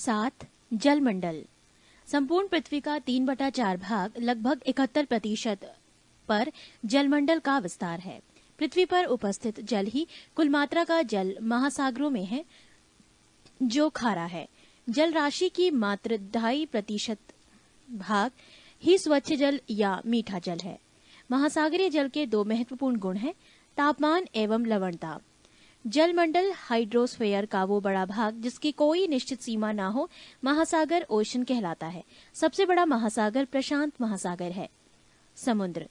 7. जलमंडल। संपूर्ण पृथ्वी का 3/4 भाग लगभग 71% पर जलमंडल का विस्तार है। पृथ्वी पर उपस्थित जल ही कुल मात्रा का जल महासागरों में है, जो खारा है। जल राशि की मात्र 2.5% भाग ही स्वच्छ जल या मीठा जल है। महासागरीय जल के दो महत्वपूर्ण गुण हैं, तापमान एवं लवणता। जलमंडल हाइड्रोस्फीयर का वो बड़ा भाग जिसकी कोई निश्चित सीमा ना हो, महासागर ओशन कहलाता है। सबसे बड़ा महासागर प्रशांत महासागर है। समुद्र।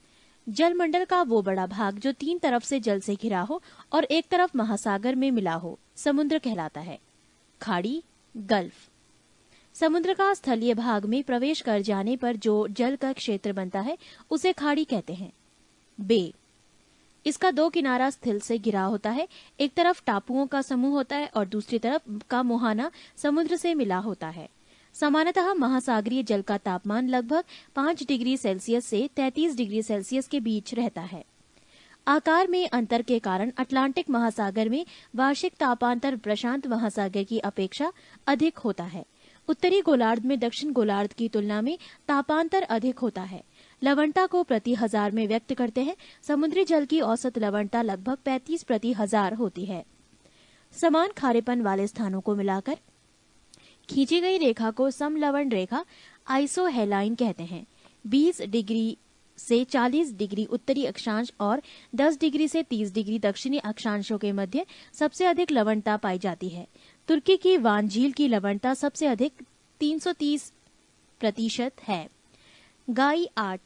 जलमंडल का वो बड़ा भाग जो 3 तरफ से जल से घिरा हो और एक तरफ महासागर में मिला हो, समुद्र कहलाता है। खाड़ी, गल्फ। समुद्र का स्थलीय भाग में प्रवेश कर जाने पर जो जल का क्षेत्र बनता है, उसे खाड़ी कहते हैं। बे। इसका 2 किनारा स्थल से घिरा होता है। एक तरफ टापुओं का समूह होता है और दूसरी तरफ का मुहाना समुद्र से मिला होता है। सामान्यतः महासागरीय जल का तापमान लगभग 5 डिग्री सेल्सियस से 33 डिग्री सेल्सियस के बीच रहता है। आकार में अंतर के कारण अटलांटिक महासागर में वार्षिक तापांतर प्रशांत महासागर की अपेक्षा अधिक होता है। उत्तरी गोलार्ध में दक्षिण गोलार्ध की तुलना में तापांतर अधिक होता है। लवणता को प्रति 1000 में व्यक्त करते हैं। समुद्री जल की औसत लवणता लगभग 35 प्रति 1000 होती है। समान खारेपन वाले स्थानों को मिलाकर खींची गई रेखा को समलवण रेखा आइसोहेलाइन कहते हैं। 20 डिग्री से 40 डिग्री उत्तरी अक्षांश और 10 डिग्री से 30 डिग्री दक्षिणी अक्षांशों के मध्य सबसे अधिक लवणता पाई जाती है। तुर्की की वान झील की लवणता सबसे अधिक 330% है। गाई 8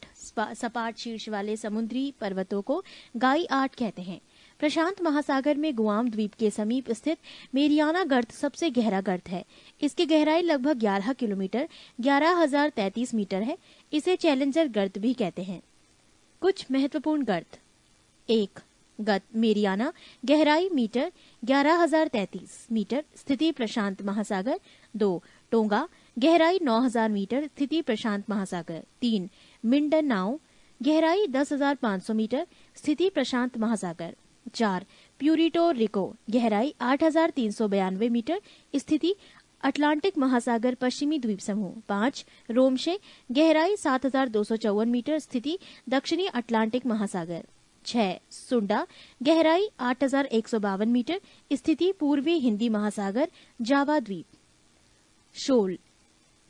सपाट शीर्ष वाले समुद्री पर्वतों को गाई 8 कहते हैं। प्रशांत महासागर में गुआम द्वीप के समीप स्थित मेरियाना गर्त सबसे गहरा गर्त है। इसकी गहराई लगभग 11 किलोमीटर 11,033 मीटर है। इसे चैलेंजर गर्त भी कहते हैं। कुछ महत्वपूर्ण गर्त। 1. गर्त मेरियाना, गहराई मीटर 11,033 मीटर, स्थिति प्रशांत महासागर। 2. टोंगा, गहराई 9,000 मीटर, स्थिति प्रशांत महासागर। 3. मिंडनाओ, गहराई 10,500 मीटर, स्थिति प्रशांत महासागर। 4. प्यूरिटो रिको, गहराई 8,392 मीटर, स्थिति अटलांटिक महासागर पश्चिमी द्वीप समूह। 5. रोमशे, गहराई 7,254 मीटर, स्थिति दक्षिणी अटलांटिक महासागर। 6. सुंडा, गहराई 8,152 मीटर, स्थिति पूर्वी हिंदी महासागर जावा द्वीप। शोल,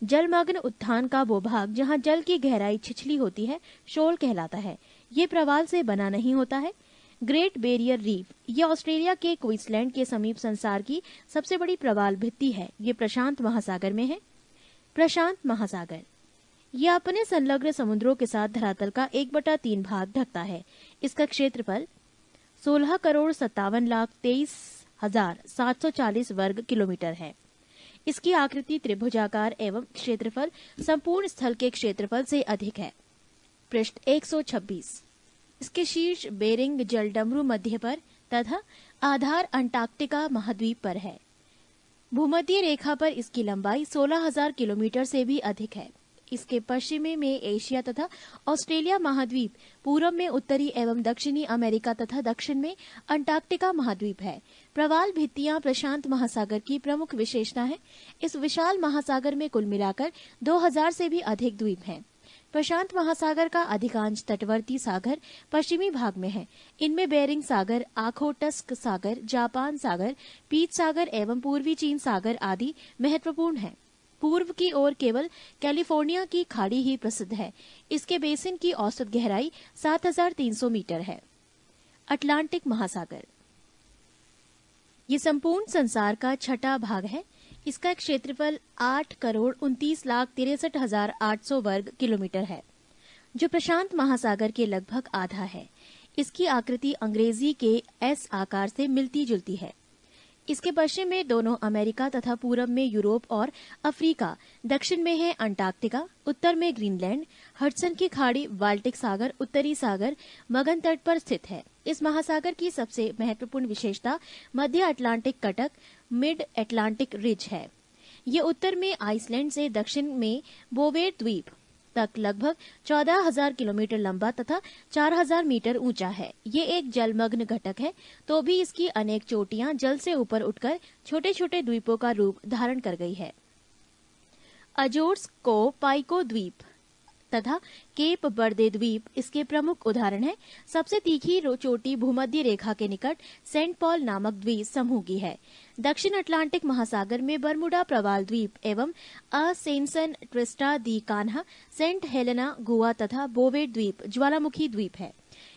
जलमग्न उत्थान का वो भाग जहां जल की गहराई छिछली होती है, शोल कहलाता है। ये प्रवाल से बना नहीं होता है। ग्रेट बैरियर रीफ, ये ऑस्ट्रेलिया के क्वींसलैंड के समीप संसार की सबसे बड़ी प्रवाल भित्ति है। ये प्रशांत महासागर में है। प्रशांत महासागर, यह अपने संलग्न समुद्रों के साथ धरातल का 1/3 भाग ढकता है। इसका क्षेत्रफल 16,23,23,740 वर्ग किलोमीटर है। इसकी आकृति त्रिभुजाकार एवं क्षेत्रफल संपूर्ण स्थल के क्षेत्रफल से अधिक है। पृष्ठ 126। इसके शीर्ष बेरिंग जलडमरू मध्य पर तथा आधार अंटार्कटिका महाद्वीप पर है। भूमध्य रेखा पर इसकी लंबाई 16,000 किलोमीटर से भी अधिक है। इसके पश्चिमी में एशिया तथा ऑस्ट्रेलिया महाद्वीप, पूर्व में उत्तरी एवं दक्षिणी अमेरिका तथा दक्षिण में अंटार्कटिका महाद्वीप है। प्रवाल भित्तियां प्रशांत महासागर की प्रमुख विशेषता है। इस विशाल महासागर में कुल मिलाकर 2000 से भी अधिक द्वीप हैं। प्रशांत महासागर का अधिकांश तटवर्ती सागर पश्चिमी भाग में है। इनमें बेरिंग सागर, आखोटस्क सागर, जापान सागर, पीत सागर एवं पूर्वी चीन सागर आदि महत्वपूर्ण हैं। पूर्व की ओर केवल कैलिफोर्निया की खाड़ी ही प्रसिद्ध है। इसके बेसिन की औसत गहराई 7,300 मीटर है। अटलांटिक महासागर, ये संपूर्ण संसार का छठा भाग है। इसका क्षेत्रफल 8,29,63,800 वर्ग किलोमीटर है, जो प्रशांत महासागर के लगभग आधा है। इसकी आकृति अंग्रेजी के एस आकार से मिलती जुलती है। इसके पश्चिम में दोनों अमेरिका तथा पूरब में यूरोप और अफ्रीका, दक्षिण में है अंटार्कटिका, उत्तर में ग्रीनलैंड, हडसन की खाड़ी, बाल्टिक सागर, उत्तरी सागर मगन तट पर स्थित है। इस महासागर की सबसे महत्वपूर्ण विशेषता मध्य अटलांटिक कटक, मिड अटलांटिक रिज है। ये उत्तर में आइसलैंड से दक्षिण में बोवेट द्वीप तक लगभग 14,000 किलोमीटर लंबा तथा 4,000 मीटर ऊंचा है। ये एक जलमग्न घटक है, तो भी इसकी अनेक चोटियां जल से ऊपर उठकर छोटे छोटे द्वीपों का रूप धारण कर गई है। अजोर्स को पाइको द्वीप तथा केप बर्दे द्वीप इसके प्रमुख उदाहरण हैं। सबसे तीखी चोटी भूमध्य रेखा के निकट सेंट पॉल नामक द्वीप समूह की है। दक्षिण अटलांटिक महासागर में बरमुडा प्रवाल द्वीप एवं असेंसन ट्रिस्टा दी कान्हा, सेंट हेलेना, गोवा तथा बोवेट द्वीप ज्वालामुखी द्वीप है।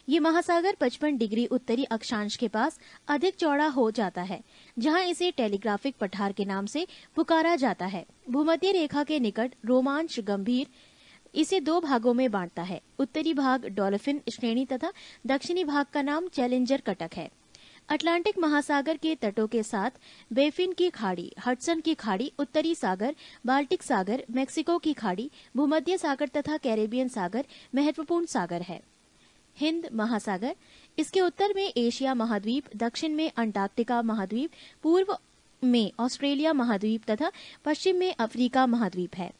ये महासागर 55 डिग्री उत्तरी अक्षांश के पास अधिक चौड़ा हो जाता है, जहां इसे टेलीग्राफिक पठार के नाम से पुकारा जाता है। भूमध्य रेखा के निकट रोमांच गंभीर इसे दो भागों में बांटता है। उत्तरी भाग डॉल्फिन श्रेणी तथा दक्षिणी भाग का नाम चैलेंजर कटक है। अटलांटिक महासागर के तटों के साथ बेफिन की खाड़ी, हडसन की खाड़ी, उत्तरी सागर, बाल्टिक सागर, मेक्सिको की खाड़ी, भूमध्य सागर तथा कैरेबियन सागर महत्वपूर्ण सागर है। हिंद महासागर इसके उत्तर में एशिया महाद्वीप, दक्षिण में अंटार्कटिका महाद्वीप, पूर्व में ऑस्ट्रेलिया महाद्वीप तथा पश्चिम में अफ्रीका महाद्वीप है।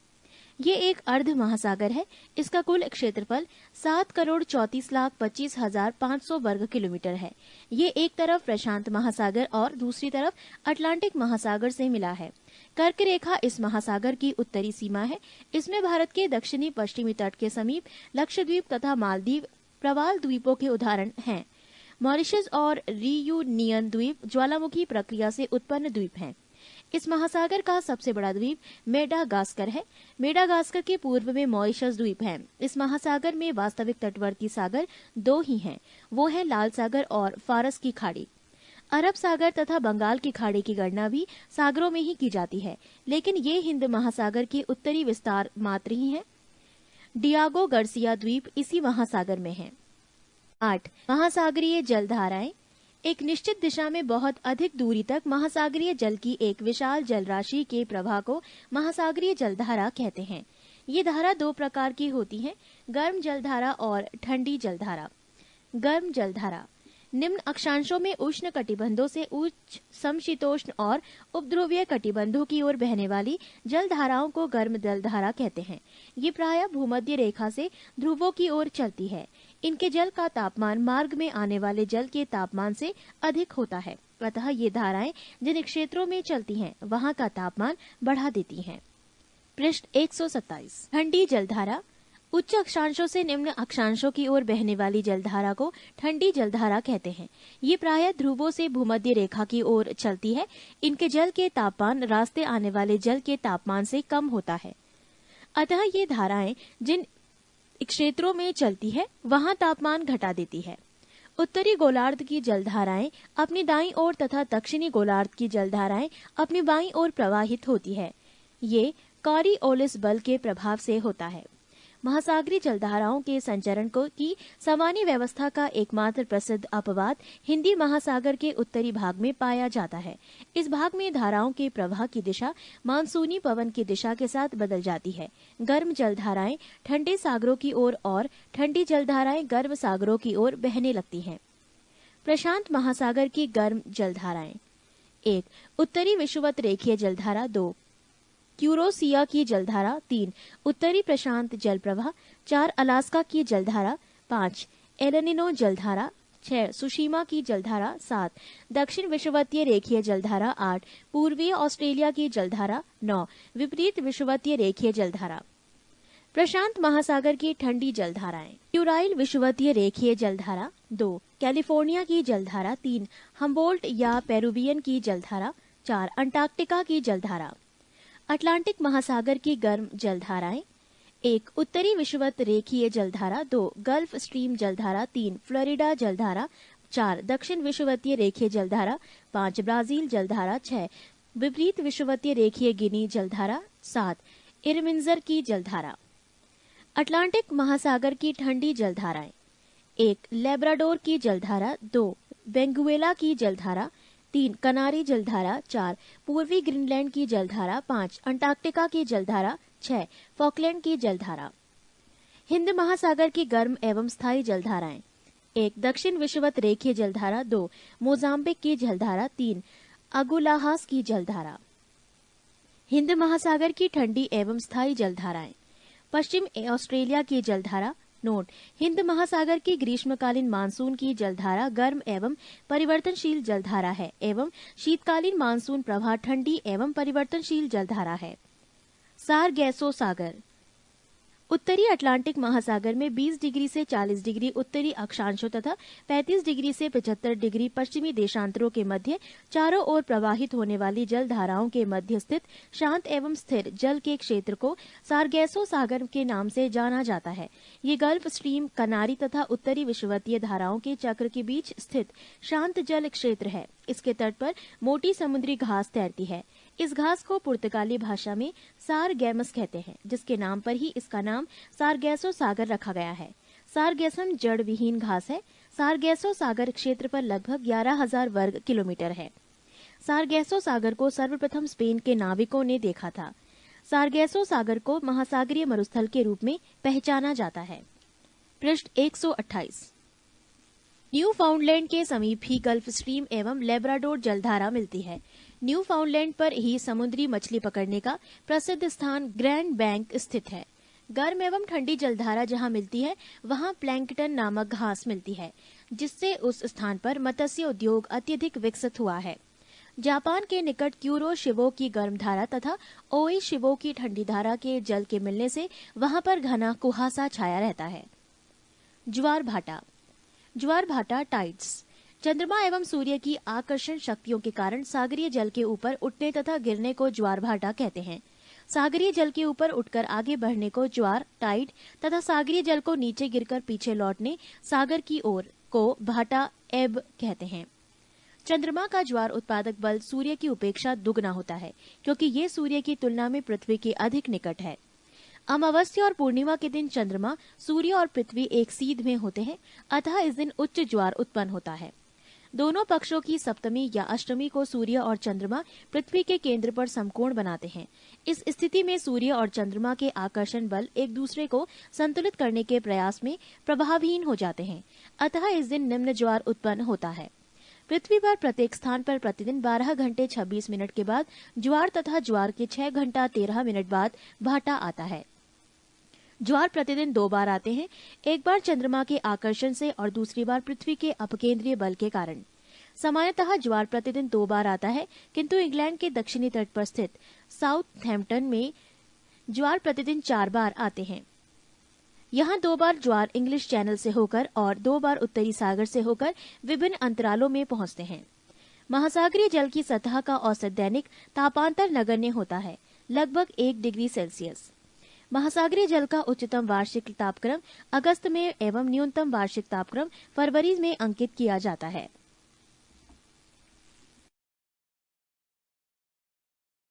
ये एक अर्ध महासागर है। इसका कुल क्षेत्रफल 7,34,25,500 वर्ग किलोमीटर है। ये एक तरफ प्रशांत महासागर और दूसरी तरफ अटलांटिक महासागर से मिला है। कर्क रेखा इस महासागर की उत्तरी सीमा है। इसमें भारत के दक्षिणी पश्चिमी तट के समीप लक्षद्वीप तथा मालदीव प्रवाल द्वीपों के उदाहरण हैं। मॉरिशस और रियूनियन द्वीप ज्वालामुखी प्रक्रिया से उत्पन्न द्वीप हैं। इस महासागर का सबसे बड़ा द्वीप मेडागास्कर है। मेडागास्कर के पूर्व में मॉरिशस द्वीप है। इस महासागर में वास्तविक तटवर्ती सागर दो ही हैं, वो है लाल सागर और फारस की खाड़ी। अरब सागर तथा बंगाल की खाड़ी की गणना भी सागरों में ही की जाती है, लेकिन ये हिंद महासागर के उत्तरी विस्तार मात्र ही है। डियागो गार्सिया द्वीप इसी महासागर में है। 8 महासागरीय जलधाराएं एक निश्चित दिशा में बहुत अधिक दूरी तक महासागरीय जल की एक विशाल जलराशि के प्रवाह को महासागरीय जलधारा कहते हैं। ये धारा दो प्रकार की होती है, गर्म जलधारा और ठंडी जलधारा। गर्म जलधारा निम्न अक्षांशों में उष्ण कटिबंधों से उच्च समशीतोष्ण और उपध्रुवीय कटिबंधों की ओर बहने वाली जलधाराओं को गर्म जलधारा कहते हैं। ये प्रायः भूमध्य रेखा से ध्रुवों की ओर चलती है। इनके जल का तापमान मार्ग में आने वाले जल के तापमान से अधिक होता है, अतः ये धाराएं जिन क्षेत्रों में चलती हैं, वहां का तापमान बढ़ा देती हैं। पृष्ठ 127। ठंडी जलधारा उच्च अक्षांशों से निम्न अक्षांशों की ओर बहने वाली जलधारा को ठंडी जलधारा कहते हैं। ये प्रायः ध्रुवों से भूमध्य रेखा की ओर चलती है। इनके जल के तापमान रास्ते आने वाले जल के तापमान से कम होता है, अतः ये धाराएं जिन क्षेत्रों में चलती है वहां तापमान घटा देती है। उत्तरी गोलार्ध की जलधाराएं अपनी दाईं ओर तथा दक्षिणी गोलार्ध की जलधाराएं अपनी बाईं ओर प्रवाहित होती है। ये कॉरिओलिस बल के प्रभाव से होता है। महासागरीय जलधाराओं के संचरण की सामान्य व्यवस्था का एकमात्र प्रसिद्ध अपवाद हिंदी महासागर के उत्तरी भाग में पाया जाता है। इस भाग में धाराओं के प्रवाह की दिशा मानसूनी पवन की दिशा के साथ बदल जाती है। गर्म जलधाराएं ठंडे सागरों की ओर और ठंडी जलधाराएं गर्म सागरों की ओर बहने लगती हैं। प्रशांत महासागर की गर्म जलधाराएं 1 उत्तरी विषुवत रेखीय जलधारा, 2 क्यूरोसिया की जलधारा, 3 उत्तरी प्रशांत जल प्रवाह, 4 अलास्का की जलधारा, 5 एलनिनो जलधारा, 6 सुशीमा की जलधारा, 7 दक्षिण विषुवतीय रेखीय जलधारा, 8 पूर्वीय ऑस्ट्रेलिया की जलधारा, 9 विपरीत विषुवतीय रेखीय जलधारा। प्रशांत महासागर की ठंडी जलधाराएं यूराइल विषुवतीय रेखीय जलधारा, 2 कैलिफोर्निया की जलधारा, 3 हम्बोल्ट या पेरुवियन की जलधारा, 4 अंटार्कटिका की जलधारा। अटलांटिक महासागर की गर्म जलधाराएं 1 उत्तरी विषुवत रेखीय जलधारा, 2 गल्फ स्ट्रीम जलधारा, 3 फ्लोरिडा जलधारा, 4 दक्षिण विषुवतीय रेखीय जलधारा, 5 ब्राजील जलधारा, 6 विपरीत विषुवतीय रेखीय गिनी जलधारा, 7 इरमिंजर की जलधारा। अटलांटिक महासागर की ठंडी जलधाराएं 1 लेब्राडोर की जलधारा, 2 बेंगुएला की जलधारा, 3 कनारी जलधारा, 4 पूर्वी ग्रीनलैंड की जलधारा, 5 अंटार्कटिका की जलधारा, 6 फॉकलैंड की जलधारा। हिंद महासागर की गर्म एवं स्थायी जलधाराएं 1 दक्षिण विषुवत रेखीय जलधारा, 2 मोजाम्बिक की जलधारा, 3 अगुलाहास की जलधारा। हिंद महासागर की ठंडी एवं स्थायी जलधाराएं पश्चिम ऑस्ट्रेलिया की जलधारा। नोट हिंद महासागर की ग्रीष्मकालीन मानसून की जलधारा गर्म एवं परिवर्तनशील जलधारा है एवं शीतकालीन मानसून प्रवाह ठंडी एवं परिवर्तनशील जलधारा है। सारगैसो सागर उत्तरी अटलांटिक महासागर में 20 डिग्री से 40 डिग्री उत्तरी अक्षांशों तथा 35 डिग्री से 75 डिग्री पश्चिमी देशांतरों के मध्य चारों ओर प्रवाहित होने वाली जल धाराओं के मध्य स्थित शांत एवं स्थिर जल के क्षेत्र को सारगैसो सागर के नाम से जाना जाता है। ये गल्फ स्ट्रीम, कनारी तथा उत्तरी विषुवतीय धाराओं के चक्र के बीच स्थित शांत जल क्षेत्र है। इसके तट पर मोटी समुद्री घास तैरती है। इस घास को पुर्तगाली भाषा में सारगैमस कहते हैं, जिसके नाम पर ही इसका नाम सारगैसो सागर रखा गया है। सारगैसम जड़ विहीन घास है। सारगैसो सागर क्षेत्र पर लगभग 11,000 वर्ग किलोमीटर है। सारगैसो सागर को सर्वप्रथम स्पेन के नाविकों ने देखा था। सारगैसो सागर को महासागरीय मरुस्थल के रूप में पहचाना जाता है। पृष्ठ 128। न्यूफाउंडलैंड के समीप ही गल्फ स्ट्रीम एवं लेब्राडोर जलधारा मिलती है। न्यूफाउंडलैंड पर ही समुद्री मछली पकड़ने का प्रसिद्ध स्थान ग्रैंड बैंक स्थित है। गर्म एवं ठंडी जलधारा जहां मिलती है वहां प्लैंकटन नामक घास मिलती है, जिससे उस स्थान पर मत्स्य उद्योग अत्यधिक विकसित हुआ है। जापान के निकट क्यूरो शिवो की गर्म धारा तथा ओई शिवो की ठंडी धारा के जल के मिलने से वहां पर घना कुहासा छाया रहता है। ज्वार भाटा ज्वार भाटा टाइड्स चंद्रमा एवं सूर्य की आकर्षण शक्तियों के कारण सागरीय जल के ऊपर उठने तथा गिरने को ज्वार भाटा कहते हैं। सागरीय जल के ऊपर उठकर आगे बढ़ने को ज्वार, टाइड तथा सागरीय जल को नीचे गिरकर पीछे लौटने सागर की ओर को भाटा, एब कहते हैं। चंद्रमा का ज्वार उत्पादक बल सूर्य की उपेक्षा दुगना होता है, क्योंकि ये सूर्य की तुलना में पृथ्वी के अधिक निकट है। अमावस्या और पूर्णिमा के दिन चंद्रमा, सूर्य और पृथ्वी एक सीध में होते हैं, अतः इस दिन उच्च ज्वार उत्पन्न होता है। दोनों पक्षों की सप्तमी या अष्टमी को सूर्य और चंद्रमा पृथ्वी के केंद्र पर समकोण बनाते हैं। इस स्थिति में सूर्य और चंद्रमा के आकर्षण बल एक दूसरे को संतुलित करने के प्रयास में प्रभावहीन हो जाते हैं, अतः इस दिन निम्न ज्वार उत्पन्न होता है। पृथ्वी पर प्रत्येक स्थान पर प्रतिदिन 12 घंटे 26 मिनट के बाद ज्वार तथा ज्वार के 6 घंटा 13 मिनट बाद भाटा आता है। ज्वार प्रतिदिन 2 बार आते हैं, एक बार चंद्रमा के आकर्षण से और दूसरी बार पृथ्वी के अपकेंद्रीय बल के कारण। सामान्यतः ज्वार प्रतिदिन 2 बार आता है, किंतु इंग्लैंड के दक्षिणी तट पर स्थित साउथहैम्पटन में ज्वार प्रतिदिन 4 बार आते हैं। यहाँ 2 बार ज्वार इंग्लिश चैनल से होकर और 2 बार उत्तरी सागर से होकर विभिन्न अंतरालों में पहुंचते हैं। महासागरीय जल की सतह का औसत दैनिक तापांतर नगण्य होता है, लगभग 1 डिग्री सेल्सियस। महासागरीय जल का उच्चतम वार्षिक तापक्रम अगस्त में एवं न्यूनतम वार्षिक तापक्रम फरवरी में अंकित किया जाता है।